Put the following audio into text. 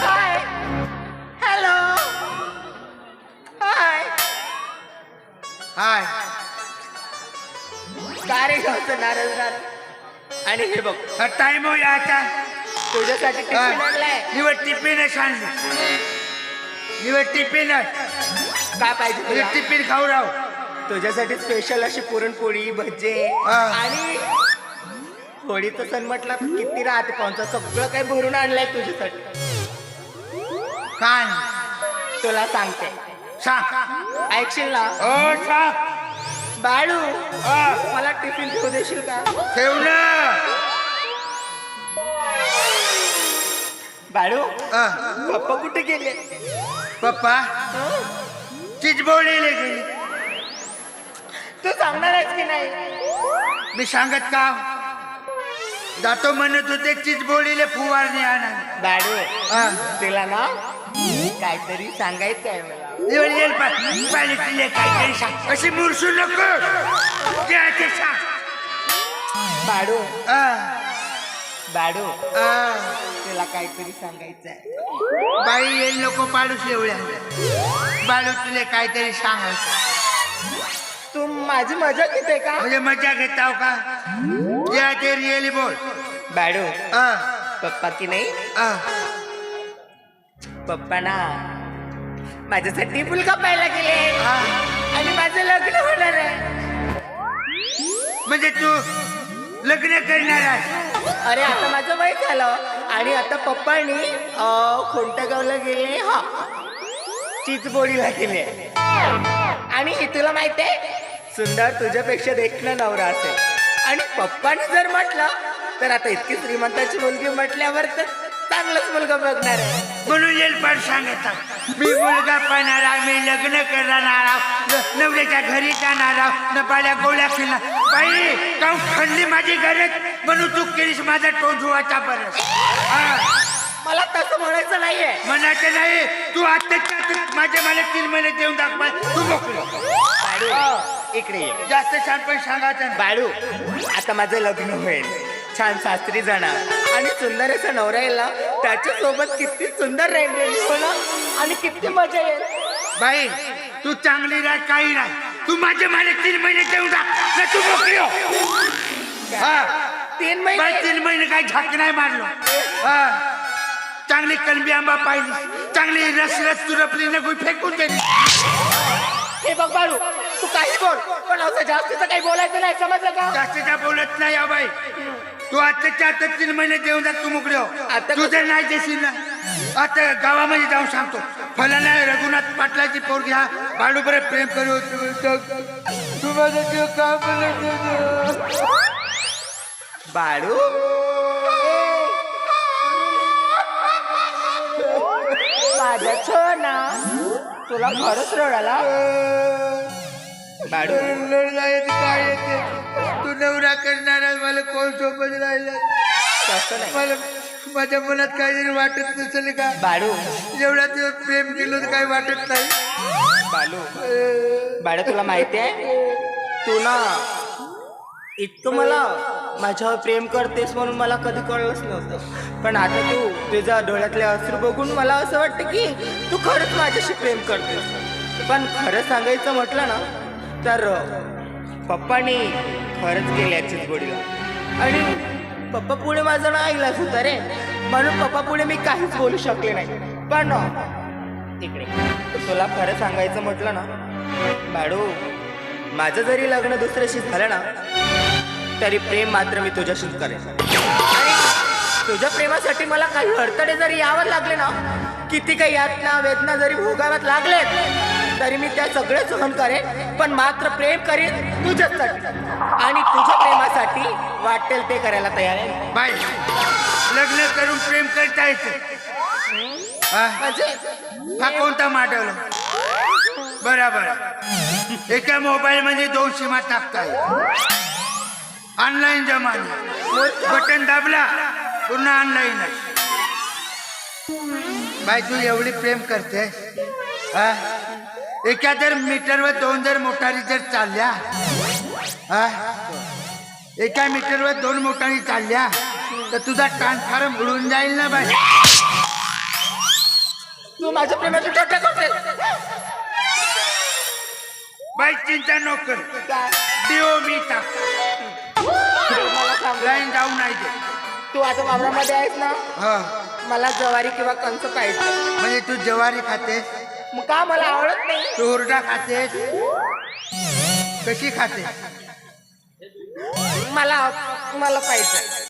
Hi hello hi हाय का रे गावचं नारळ आणि हे बघ टाइम हो आता तुझ्यासाठी टिफिन आणलाय. निवड टिफिन सांग निवड टिफिन काय पाहिजे तुला? टिफिन खाऊ राव तुझ्यासाठी स्पेशल अशी पुरणपोळी भजे आणि होळीचा सण म्हटला तर किती राहते पाहुणचं सगळं काही भरून आणलंय तुझ्यासाठी. काय तुला सांगते सांग ऐकशील ना? ओ सांग बाळू मला टिफिन ठेवू देशील का? ठेव ना बाळू पप्पा कुठे गेले? पप्पा चिचबोडीला गेली. तू सांगणार आहेस की नाही? मी सांगत का जातो म्हणत होते चिचबोडीले फुवारणी आणा. बाळू तिला ना काहीतरी सांगायचं आहे मला. काहीतरी सांग अशी मुरसू नको जे ते सांग. बाळू आ, बाळू आ. तिला काहीतरी सांगायचं आहे. बाई येईल नको पाडूस एवढ्या बाळू तुले काहीतरी सांगायचं. तू माझी मजा घेते का? म्हणजे मजा घेताव का जे ते रिअली बोल. बाळू आ, पप्पा की नाही आ. पप्पा ना माझ्यासाठी फुलका पाहायला गेले आ. आणि माझं लग्न होणार आहे. म्हणजे तू लग्न करणार आहे. अरे आता माझं वय झालं आणि आता पप्पानी खोंटगावला गेले हा चिचबोडीला गेले आणि हे तुला माहिती आहे सुंदर तुझ्यापेक्षा देखणं नवरा असेल आणि पप्पाने जर म्हटलं तर आता इतकी श्रीमंताची मुलगी म्हटल्यावर तर चांगलाच मुलगा बघणार आहे. म्हणून येईल पण सांगतात मी मुलगा पाहणार आहे मी लग्न करणार आहोत नवऱ्याच्या घरी जाणार आहोत न पाड्या गोळ्या फिरणार. बाई काऊ खणली माझी गरज म्हणून तू केलीस माझा टोन धुवाचा परत. मला तसं म्हणायचं नाहीये. म्हणायचं नाही तू आता माझे मला 3 महिने देऊन टाक बाई. तू मोकळी बाळू इकडे ये. जास्त छान पण सांगायचं ना. बाळू आता माझं लग्न होईल छान सासरी जाणार आणि सुंदर असा नवरा येईल ना त्याच्या सोबत किती सुंदर राहील होणार आणि किती मजा येईल. बाई तू चांगली राह काही राह तू माझे मला 3 महिने देऊन टाक ना तू मोकळी हो. 3 महिने 3 महिने काही झाक नाही मारलो. चांगली कलबी आंबा पाहिली चांगली रस तुरपली नको फेकून दिली. हे बघ बाळू तू काही बोल पण असं जास्तीचं काही बोलायचं नाही समजलं का? जास्तीचा बोलत नाही बाई तू आताच्या आता 3 महिने देऊन जा तू मोकळे हो. आता तू जर नाही देशील ना आता गावामध्ये जाऊन सांगतो फलाना रघुनाथ पाटलाची पोरगी हा बाळू बरं प्रेम करू तू माझं जीव का बाळू माझ्या छोना तुला खरंच रडाला. बाळू काय येते तू नवरा करणार मला कोण सोबत राहिलं तसं नाही मला माझ्या मनात काहीतरी वाटत नसेल का. बाळू एवढा दिवस प्रेम केलं तर काही वाटत नाही. बाळू तुला माहिती आहे तू ना इतकं मला माझ्यावर प्रेम करतेस म्हणून मला कधी कळलंच नव्हतं पण आता तू तुझ्या डोळ्यातले अश्रू बघून मला असं वाटतं की तू खरंच माझ्याशी प्रेम करतेस. पण खरं सांगायचं म्हटलं ना तर पप्पानी खरंच गेले चिचबोडीला आणि पप्पा पुढे माझं ना इलाज होता रे म्हणून पप्पा पुढे मी काहीच बोलू शकले नाही. पण इकडे तुला खरं सांगायचं म्हटलं ना बाळू माझं जरी लग्न दुसऱ्याशी झालं ना तरी प्रेम मात्र मी तुझ्याशीच करेन आणि तुझ्या प्रेमासाठी मला काही अडथळे जरी यावं लागले ना किती काही यातना वेदना जरी भोगाव्यात लागले तरी मी त्या सगळे सहन करेन पण मात्र प्रेम करेन तुझ्यासाठी आणि तुझ्या प्रेमासाठी वाटेल ते करायला तयार आहे. बाई लग्न करून प्रेम करता येते म्हणजे हा कोणता मॉडेल बरोबर एका मोबाईल मध्ये 2 सीमा टाकता येईल. ऑनलाईन जमाना बटन दाबला पूर्ण ऑनलाईन. बाई तू एवढी प्रेम करते एका जर मीटरवर 2 जर मोटारी जर चालल्या हा? एका मीटरवर 2 मोटारी चालल्या तर तुझा ट्रान्सफॉर्म उडून जाईल ना बाई. तू माझ्या प्रेमाची चर्चा करते. बाई चिंता नको कर. काय? देव मी टाक. मला सांग. लाईन जाऊ नाही दे. तू आता वावरामध्ये आहेस ना, हा मला ज्वारी किंवा कंस पाहिजे. म्हणजे तू ज्वारी खातेस, मग का मला आवडत नाही. तू हुरडा खातेस, कशी खातेस? मला मला पाहिजे.